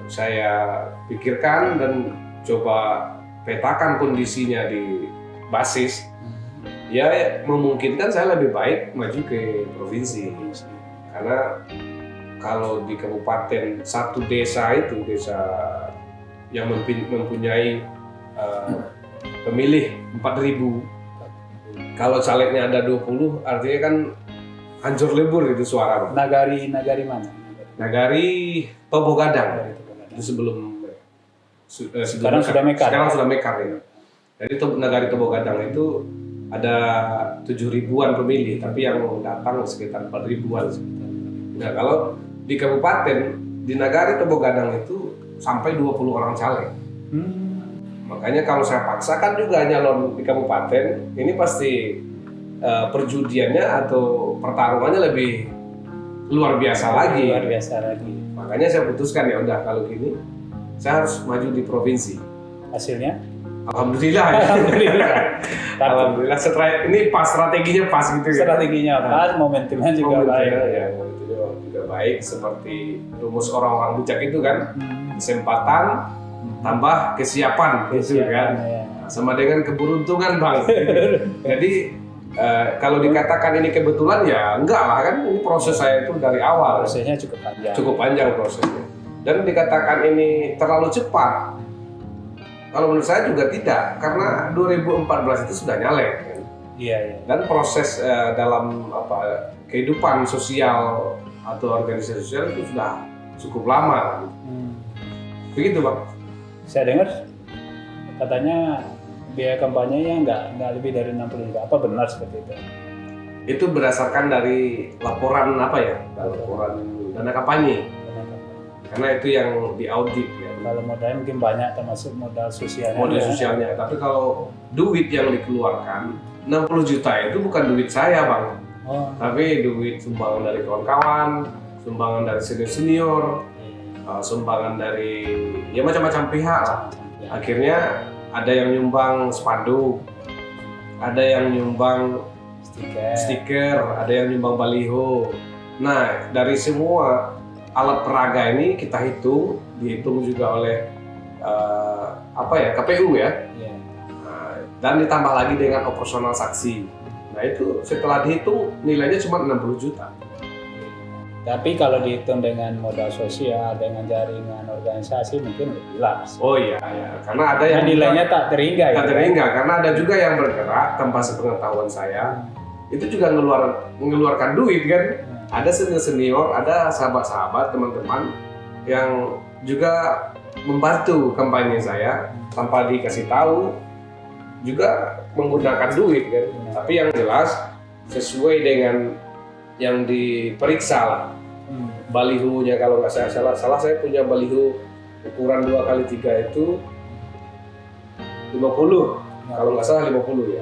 Speaker 1: saya pikirkan dan coba petakan kondisinya di basis, ya memungkinkan saya lebih baik maju ke provinsi. Karena kalau di kabupaten satu desa itu desa yang mempunyai pemilih 4.000, kalau calegnya ada 20, artinya kan hancur lebur itu suara.
Speaker 2: Nagari mana?
Speaker 1: Nagari Tobo Gadang. Itu sebelum
Speaker 2: sekarang sudah mekar.
Speaker 1: Sekarang sudah mekar ya. Jadi Nagari Tobo Gadang itu ada 7.000-an pemilih, tapi yang datang sekitar 4.000-an. Nah, kalau di kabupaten, di Nagari Tobo Gadang itu sampai 20 orang caleg. Makanya kalau saya paksakan juga nyalon di kabupaten, ini pasti perjudiannya atau pertarungannya lebih luar biasa lagi. Makanya saya putuskan ya udah kalau gini, saya harus maju di provinsi.
Speaker 2: Hasilnya?
Speaker 1: Alhamdulillah. Alhamdulillah. Ini pas strateginya pas gitu ya.
Speaker 2: Strateginya pas, momentumnya juga baik.
Speaker 1: Ya, momentumnya juga baik seperti rumus orang-orang bijak itu kan. Kesempatan tambah kesiapan gitu kan.
Speaker 2: Ya.
Speaker 1: Sama dengan keberuntungan Bang. Jadi kalau dikatakan ini kebetulan ya enggak lah kan, ini proses saya itu dari awal.
Speaker 2: Prosesnya cukup panjang.
Speaker 1: Cukup panjang prosesnya. Dan dikatakan ini terlalu cepat. Kalau menurut saya juga tidak, karena 2014 itu sudah nyalek kan.
Speaker 2: Iya.
Speaker 1: Dan proses dalam kehidupan sosial atau organisasi sosial itu sudah cukup lama. Begitu Bang.
Speaker 2: Saya dengar katanya biaya kampanyenya nggak lebih dari 60 juta. Apa benar seperti itu?
Speaker 1: Itu berdasarkan dari laporan laporan dana kampanye. Karena itu yang diaudit ya.
Speaker 2: Kalau modalnya mungkin banyak, termasuk modal sosialnya.
Speaker 1: Modal sosialnya. Tapi kalau duit yang dikeluarkan 60 juta itu bukan duit saya Bang. Tapi duit sumbangan dari kawan-kawan, sumbangan dari senior-senior, sumbangan dari ya macam-macam pihak lah. Akhirnya ada yang nyumbang spanduk, ada yang nyumbang stiker, ada yang nyumbang baliho. Nah, dari semua alat peraga ini kita dihitung juga oleh KPU ya. Nah, dan ditambah lagi dengan operasional saksi. Nah, itu setelah dihitung nilainya cuma 60 juta.
Speaker 2: Tapi kalau dihitung dengan modal sosial, dengan jaringan organisasi mungkin lebih jelas.
Speaker 1: Oh iya, karena ada yang
Speaker 2: nilainya tak terhingga.
Speaker 1: Tak terhingga, karena ada juga yang bergerak tanpa sepengetahuan saya. Itu juga mengeluarkan duit kan. Ada senior, ada sahabat-sahabat, teman-teman yang juga membantu kampanye saya tanpa dikasih tahu, juga menggunakan duit kan. Tapi yang jelas sesuai dengan yang diperiksa lah. Balihonya kalau nggak salah saya punya baliho ukuran 2x3 itu 50, kalau nggak salah 50 ya,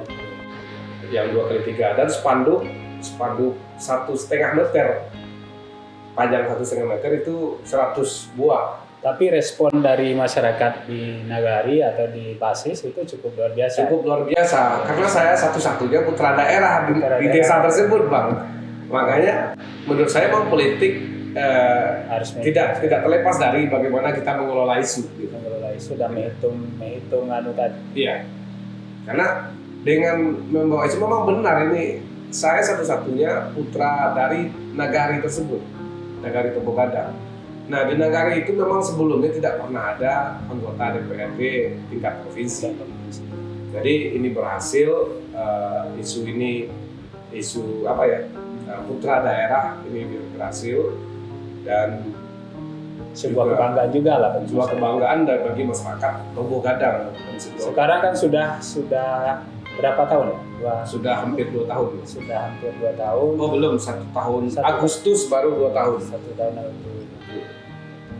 Speaker 1: yang 2x3, dan spanduk 1,5 meter, panjang 1,5 meter itu 100 buah.
Speaker 2: Tapi respon dari masyarakat di Nagari atau di Basis itu cukup luar biasa.
Speaker 1: Cukup luar biasa, karena saya satu-satunya putra daerah di desa tersebut Bang. Makanya menurut saya Bang, politik
Speaker 2: harus
Speaker 1: tidak terlepas dari bagaimana kita mengelola isu.
Speaker 2: Mengelola isu dan menghitung tadi.
Speaker 1: Iya, karena dengan membawa isu memang benar ini saya satu-satunya putra dari Nagari tersebut, Nagari Tobo Gadang. Nah, di Nagari itu memang sebelumnya tidak pernah ada anggota DPRD tingkat provinsi. Jadi ini berhasil, isu putra daerah ini berhasil, dan
Speaker 2: sebuah kebanggaan juga lah.
Speaker 1: Sebuah kebanggaan bagi masyarakat Tobo Gadang.
Speaker 2: Sekarang kan sudah berapa tahun ya?
Speaker 1: Sudah hampir 2 tahun.
Speaker 2: Sudah hampir 2 tahun.
Speaker 1: Oh belum, 1 tahun.
Speaker 2: 1
Speaker 1: Agustus baru 2 tahun.
Speaker 2: 1 tahun lalu.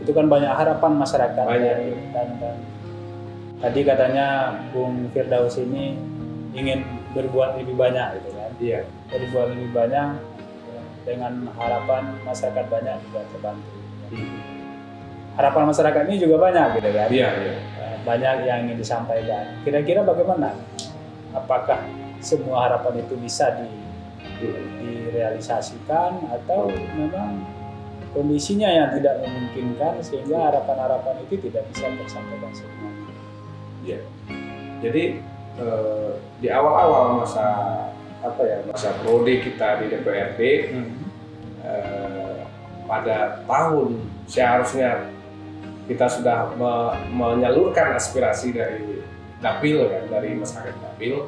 Speaker 2: Itu kan banyak harapan masyarakat.
Speaker 1: Banyak.
Speaker 2: Dan tadi katanya Bung Firdaus ini ingin berbuat lebih banyak gitu kan.
Speaker 1: Iya.
Speaker 2: Berbuat lebih banyak dengan harapan masyarakat banyak juga terbantu. Harapan masyarakat ini juga banyak gitu kan.
Speaker 1: Iya, iya.
Speaker 2: Banyak yang ingin disampaikan. Kira-kira bagaimana? Apakah semua harapan itu bisa direalisasikan atau memang kondisinya yang tidak memungkinkan sehingga harapan-harapan itu tidak bisa tersampaikan semuanya?
Speaker 1: Iya. Jadi di awal-awal masa prode kita di DPRD pada tahun seharusnya kita sudah menyalurkan aspirasi dari Dapil kan, dari masyarakat Dapil.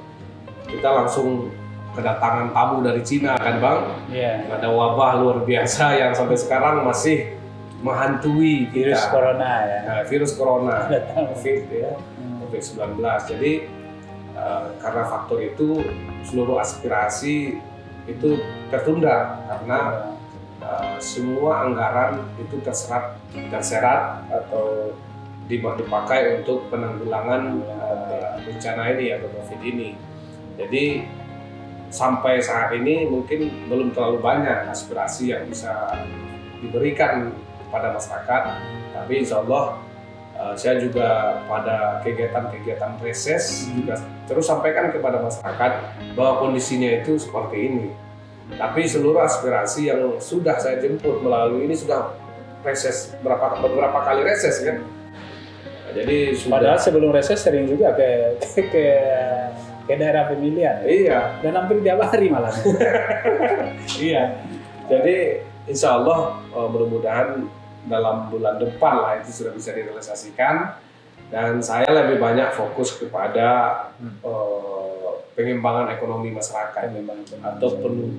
Speaker 1: Kita langsung kedatangan tamu dari Cina kan Bang.
Speaker 2: Iya.
Speaker 1: Ada wabah luar biasa yang sampai sekarang masih menghantui kita.
Speaker 2: Virus corona ya.
Speaker 1: Virus corona, COVID ya, COVID-19. Jadi karena faktor itu seluruh aspirasi itu tertunda karena semua anggaran itu terserat atau dipakai untuk penanggulangan bencana ini atau COVID ini. Jadi sampai saat ini mungkin belum terlalu banyak aspirasi yang bisa diberikan pada masyarakat. Tapi insya Allah saya juga pada kegiatan-kegiatan reses juga terus sampaikan kepada masyarakat bahwa kondisinya itu seperti ini. Tapi seluruh aspirasi yang sudah saya jemput melalui ini sudah reses beberapa kali reses kan. Jadi
Speaker 2: padahal sebelum reses sering juga ke daerah pemilihan.
Speaker 1: Iya.
Speaker 2: Dan hampir tiap hari malah.
Speaker 1: Iya. Jadi insya Allah mudah-mudahan dalam bulan depan lah itu sudah bisa direalisasikan. Dan saya lebih banyak fokus kepada pengembangan ekonomi masyarakat atau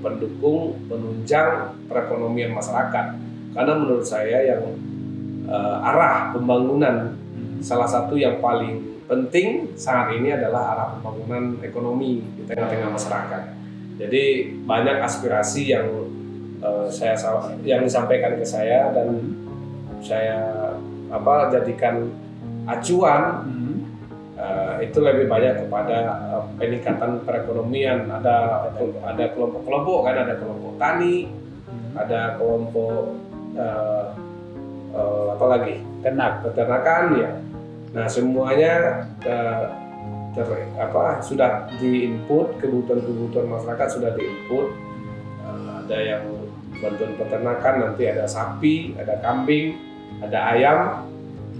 Speaker 1: pendukung penunjang perekonomian masyarakat. Karena menurut saya yang arah pembangunan salah satu yang paling penting saat ini adalah arah pembangunan ekonomi di tengah-tengah masyarakat. Jadi banyak aspirasi yang yang disampaikan ke saya dan saya jadikan acuan. Itu lebih banyak kepada peningkatan perekonomian. Ada kelompok-kelompok kan, ada kelompok tani, ada kelompok peternakan ya. Nah semuanya sudah diinput, kebutuhan masyarakat sudah diinput. Ada yang bantuan peternakan, nanti ada sapi, ada kambing, ada ayam.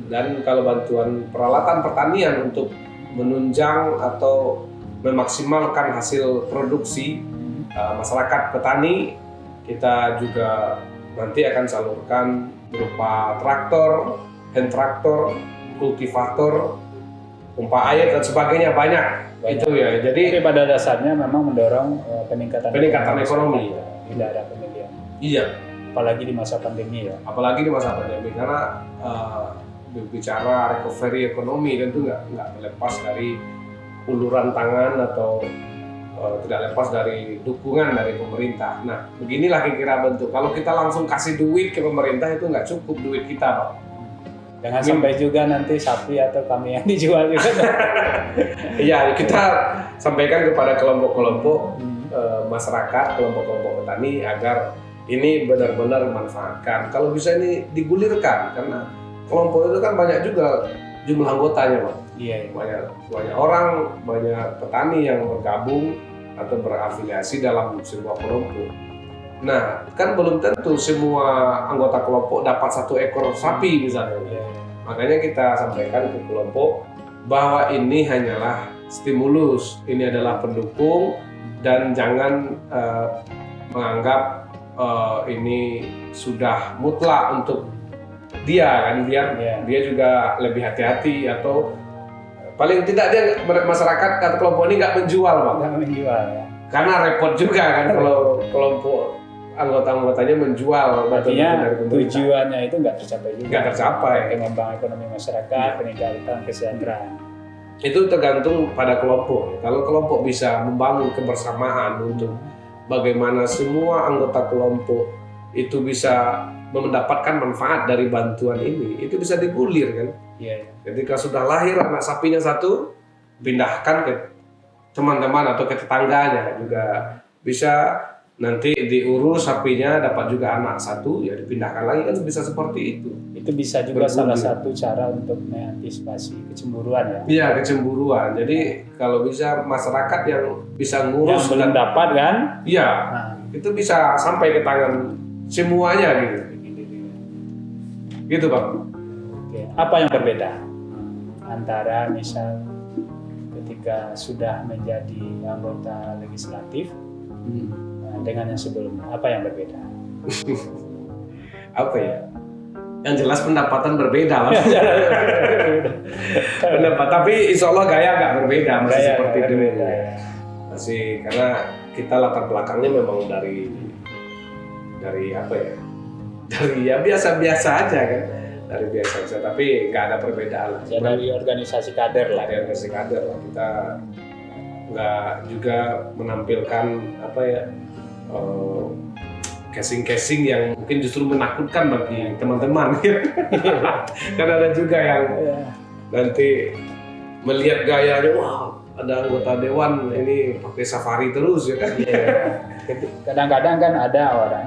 Speaker 1: Dan kalau bantuan peralatan pertanian untuk menunjang atau memaksimalkan hasil produksi masyarakat petani, kita juga nanti akan salurkan berupa traktor, hand traktor, kultivator, pompa air dan sebagainya banyak. Itu ya. Jadi
Speaker 2: pada dasarnya memang mendorong peningkatan
Speaker 1: ekonomi
Speaker 2: di daerah pemilihan.
Speaker 1: Iya.
Speaker 2: Apalagi di masa pandemi ya.
Speaker 1: Apalagi di masa pandemi karena berbicara recovery ekonomi tentu nggak lepas dari uluran tangan atau tidak lepas dari dukungan dari pemerintah. Nah, beginilah kira-kira bentuk. Kalau kita langsung kasih duit ke pemerintah itu nggak cukup duit kita, Pak.
Speaker 2: Jangan sampai juga nanti sapi atau kami yang dijual juga.
Speaker 1: Iya, kita sampaikan kepada kelompok-kelompok masyarakat, kelompok-kelompok petani agar ini benar-benar memanfaatkan. Kalau bisa ini digulirkan karena kelompok itu kan banyak juga jumlah anggotanya, Pak.
Speaker 2: Iya.
Speaker 1: Banyak orang, banyak petani yang bergabung atau berafiliasi dalam sebuah kelompok. Nah, kan belum tentu semua anggota kelompok dapat 1 ekor sapi misalnya.
Speaker 2: Iya.
Speaker 1: Makanya kita sampaikan ke kelompok bahwa ini hanyalah stimulus, ini adalah pendukung dan jangan menganggap ini sudah mutlak untuk dia kan, dia juga lebih hati-hati atau paling tidak dia masyarakat atau kelompok ini nggak menjual, Pak.
Speaker 2: Nggak menjual ya.
Speaker 1: Karena repot juga kan kalau kelompok anggota-anggotanya menjual.
Speaker 2: Artinya tujuannya itu nggak tercapai juga.
Speaker 1: Nggak tercapai.
Speaker 2: Pengembangan ekonomi masyarakat, peningkatan kesejahteraan.
Speaker 1: Itu tergantung pada kelompok. Kalau kelompok bisa membangun kebersamaan untuk bagaimana semua anggota kelompok itu bisa mendapatkan manfaat dari bantuan ini, itu bisa digulir kan.
Speaker 2: Iya.
Speaker 1: Ketika sudah lahir anak sapinya satu, pindahkan ke teman-teman atau ke tetangganya juga bisa. Nanti diurus sapinya dapat juga anak satu, ya dipindahkan lagi, kan bisa seperti itu.
Speaker 2: Itu bisa juga salah satu cara untuk mengantisipasi kecemburuan ya.
Speaker 1: Iya, kecemburuan. Jadi kalau bisa masyarakat yang bisa ngurus
Speaker 2: yang belum dapat kan?
Speaker 1: Iya, itu bisa sampai ke tangan semuanya gitu. Gitu Pak.
Speaker 2: Oke. Apa yang berbeda antara misal ketika sudah menjadi anggota legislatif dengan yang sebelumnya? Apa yang berbeda?
Speaker 1: Apa ya? Yang jelas pendapatan berbeda lah. Pendapat, tapi insya Allah gaya agak berbeda, masih seperti dulu. Masih, karena kita latar belakangnya memang dari apa ya? Dari ya biasa-biasa aja kan. Dari biasa aja, tapi nggak ada perbedaan lah.
Speaker 2: Ya, dari organisasi kader lah.
Speaker 1: Dari organisasi kader lah. Kita nggak juga menampilkan apa ya, casing-casing yang mungkin justru menakutkan bagi teman-teman. Kan ada juga yang nanti melihat gayanya, wah ada anggota dewan ini pakai safari terus ya kan.
Speaker 2: Kadang-kadang kan ada orang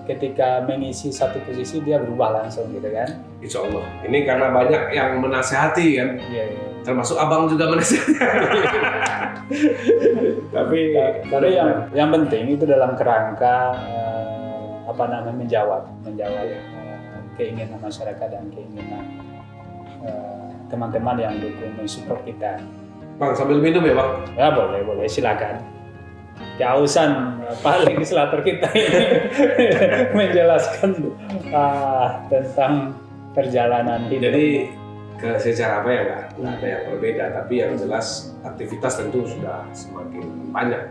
Speaker 2: ketika mengisi satu posisi dia berubah langsung gitu kan.
Speaker 1: Insya Allah. Ini karena banyak yang menasehati kan. Termasuk abang juga menasehati. Tapi yang penting itu dalam kerangka menjawab keinginan masyarakat dan keinginan teman-teman yang dukung mensupport kita. Bang, sambil minum ya Bang?
Speaker 2: Ya boleh silakan. Kehausan Pak legislator kita ini menjelaskan tentang perjalanan hidup.
Speaker 1: Jadi secara apa ya nggak ada yang berbeda, tapi yang jelas aktivitas tentu sudah semakin banyak.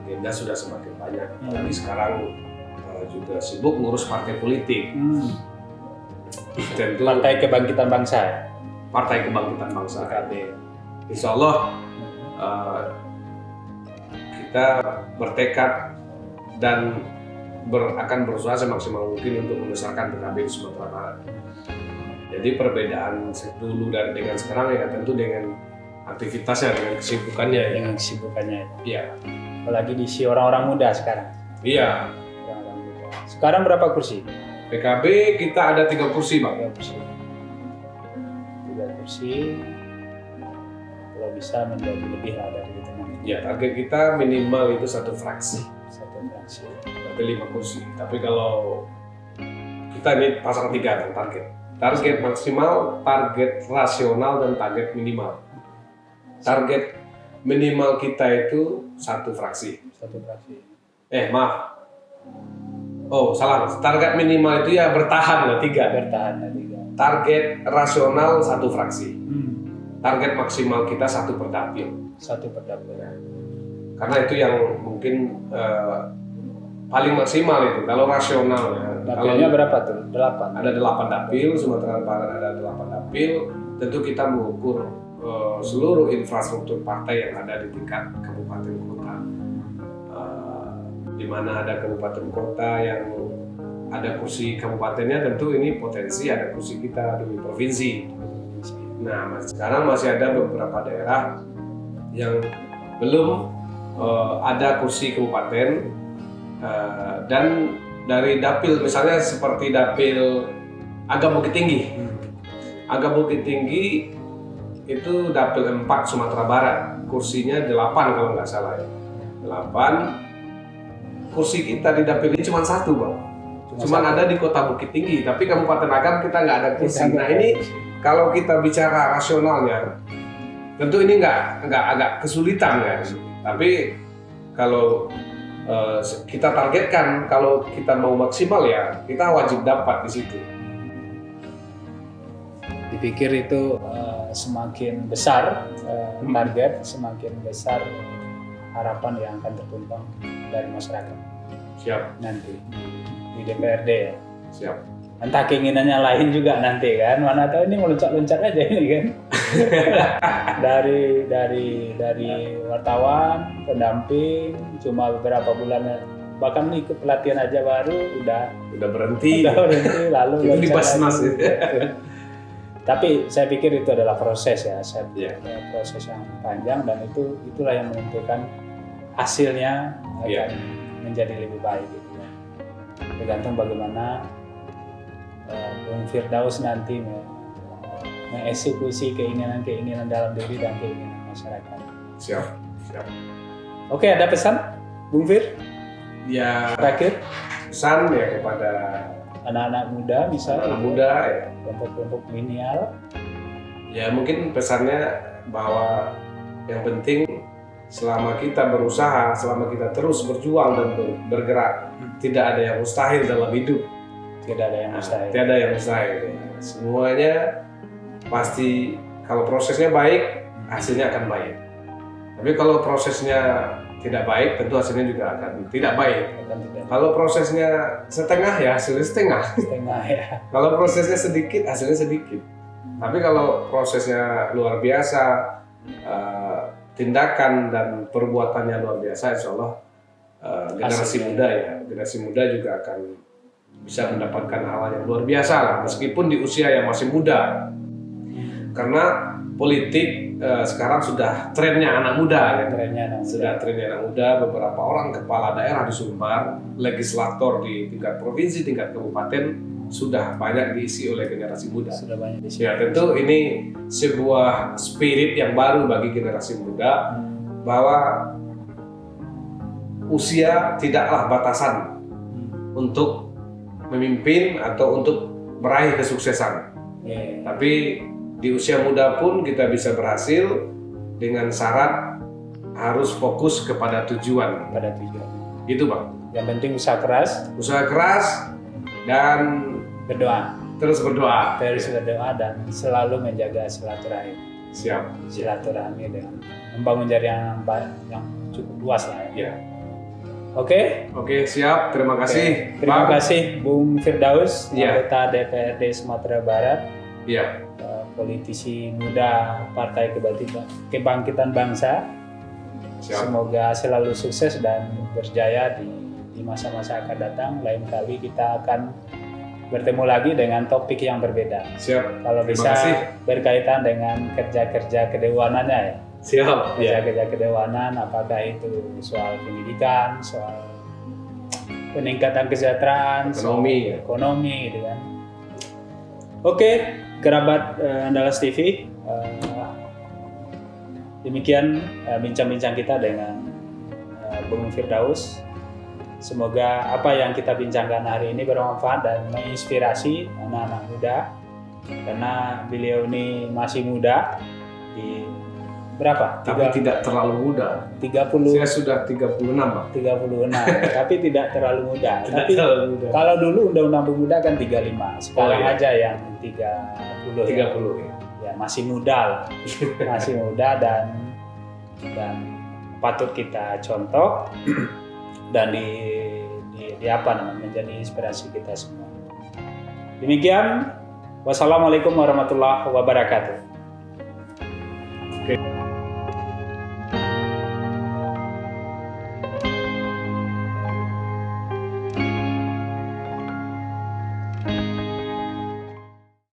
Speaker 1: Agenda sudah semakin banyak. Tapi sekarang juga sibuk ngurus partai politik. Tentu
Speaker 2: Partai Kebangkitan Bangsa.
Speaker 1: Partai Kebangkitan Bangsa. Insya Allah kita bertekad dan akan berusaha semaksimal mungkin untuk membesarkan PKB di Sumatera Barat. Jadi perbedaan dulu dan dengan sekarang ya tentu dengan aktivitasnya, dengan kesibukannya.
Speaker 2: Dengan kesibukannya.
Speaker 1: Iya.
Speaker 2: Apalagi diisi orang-orang muda sekarang.
Speaker 1: Iya.
Speaker 2: Orang-orang muda. Sekarang berapa kursi?
Speaker 1: PKB kita ada 3 kursi, Bang.
Speaker 2: 3 kursi. Kalau bisa menjadi lebih lah dari teman.
Speaker 1: Ya, target kita minimal itu 1 fraksi.
Speaker 2: 1 fraksi.
Speaker 1: Tapi 5 kursi. Tapi kalau kita ini pasang 3 target. Target maksimal, target rasional, dan target minimal. Target minimal kita itu 1 fraksi.
Speaker 2: 1 fraksi.
Speaker 1: Maaf. Oh, salah. Target minimal itu ya bertahan lah 3.
Speaker 2: Bertahan lah 3.
Speaker 1: Target rasional 1 fraksi. Target maksimal kita 1 per dapil.
Speaker 2: 1 per dapil.
Speaker 1: Karena itu yang mungkin paling maksimal itu. Kalau rasional ya.
Speaker 2: Dapilnya berapa tuh? 8.
Speaker 1: Ada 8 dapil, Sumatera Barat ada 8 dapil. Tentu kita mengukur seluruh infrastruktur partai yang ada di tingkat kabupaten kota. Di mana ada kabupaten kota yang ada kursi kabupatennya, tentu ini potensi ada kursi kita di provinsi. Nah, sekarang masih ada beberapa daerah yang belum ada kursi kabupaten, dan dari dapil misalnya seperti dapil Agam Bukit Tinggi. Agam Bukit Tinggi itu dapil 4 Sumatera Barat, kursinya 8 kalau nggak salah ya. 8. Kursi kita di dapil ini cuma 1, Bang. Cuma ada di Kota Bukit Tinggi, tapi Kabupaten Agam kita nggak ada kursi. Nah ini kalau kita bicara rasionalnya, tentu ini nggak agak kesulitan ya. Tapi kalau kita targetkan, kalau kita mau maksimal ya kita wajib dapat di situ.
Speaker 2: Dipikir itu semakin besar target, semakin besar harapan yang akan tertumpang dari masyarakat.
Speaker 1: Siap.
Speaker 2: Nanti di DPRD ya.
Speaker 1: Siap.
Speaker 2: Entah keinginannya lain juga nanti kan, mana tahu ini meloncat-loncat aja ini kan. dari wartawan, pendamping, cuma beberapa bulan, bahkan ikut pelatihan aja baru udah
Speaker 1: berhenti.
Speaker 2: Lalu
Speaker 1: Itu di Basnas
Speaker 2: lagi.
Speaker 1: ya.
Speaker 2: Tapi saya pikir itu adalah proses ya,
Speaker 1: Iya.
Speaker 2: proses yang panjang, dan itulah yang menentukan hasilnya akan
Speaker 1: Iya.
Speaker 2: menjadi lebih baik gitu ya. Tergantung bagaimana Bung Firdaus nanti mengeksekusi keinginan dalam diri dan keinginan masyarakat.
Speaker 1: Siap.
Speaker 2: Oke, ada pesan Bung Fir
Speaker 1: Ya,
Speaker 2: terakhir
Speaker 1: pesan ya kepada
Speaker 2: anak-anak muda misalnya,
Speaker 1: anak muda ya.
Speaker 2: kelompok-kelompok milenial.
Speaker 1: Ya mungkin pesannya bahwa yang penting selama kita berusaha, selama kita terus berjuang dan bergerak, tidak ada yang mustahil dalam hidup.
Speaker 2: Tidak ada yang mustahil.
Speaker 1: Tidak ada yang mustahil. Semuanya pasti, kalau prosesnya baik, hasilnya akan baik. Tapi kalau prosesnya tidak baik, tentu hasilnya juga akan tidak baik. Kalau prosesnya setengah, ya hasilnya setengah.
Speaker 2: Ya.
Speaker 1: Kalau prosesnya sedikit, hasilnya sedikit. Tapi kalau prosesnya luar biasa, tindakan dan perbuatannya luar biasa, insya Allah generasi muda juga akan bisa mendapatkan hal yang luar biasa lah, meskipun di usia yang masih muda. Karena politik sekarang sudah trennya anak muda, ya. Sudah trennya anak muda. Beberapa orang kepala daerah di Sumbar, legislator di tingkat provinsi, tingkat kabupaten sudah banyak diisi oleh generasi muda.
Speaker 2: Sudah banyak diisi.
Speaker 1: Ya, tentu ini sebuah spirit yang baru bagi generasi muda, bahwa usia tidaklah batasan untuk memimpin atau untuk meraih kesuksesan. Tapi di usia muda pun kita bisa berhasil dengan syarat harus fokus kepada tujuan. Gitu Bang.
Speaker 2: Yang penting usaha keras
Speaker 1: dan
Speaker 2: berdoa.
Speaker 1: Terus berdoa
Speaker 2: Dan selalu menjaga silaturahmi. Silaturahmi dengan membangun jaringan yang cukup luas lah ya. Oke,
Speaker 1: siap. Terima kasih.
Speaker 2: Terima kasih Bung Firdaus,
Speaker 1: Ya.
Speaker 2: anggota DPRD Sumatera Barat.
Speaker 1: Ya.
Speaker 2: Politisi muda Partai Kebangkitan Bangsa.
Speaker 1: Siap.
Speaker 2: Semoga selalu sukses dan berjaya di masa-masa akan datang. Lain kali kita akan bertemu lagi dengan topik yang berbeda.
Speaker 1: Siap.
Speaker 2: Kalau bisa berkaitan dengan kerja-kerja kedewanannya ya.
Speaker 1: Siap.
Speaker 2: Kerja-kerja kedewanan, apakah itu soal pendidikan, soal peningkatan kesejahteraan, ekonomi gitu kan. Oke, kerabat Andalas TV, demikian bincang-bincang kita dengan Bung Firdaus. Semoga apa yang kita bincangkan hari ini bermanfaat dan menginspirasi anak-anak muda, karena beliau ini masih muda, di berapa?
Speaker 1: Tapi tidak terlalu muda.
Speaker 2: 30.
Speaker 1: Saya sudah 36 Pak.
Speaker 2: 36, tapi tidak terlalu muda. Kalau dulu undang-undang pemuda kan 35, sekarang aja yang 30. Ya masih muda lah. Masih muda dan patut kita contoh dan di apa namanya, menjadi inspirasi kita semua. Demikian, wassalamualaikum warahmatullahi wabarakatuh.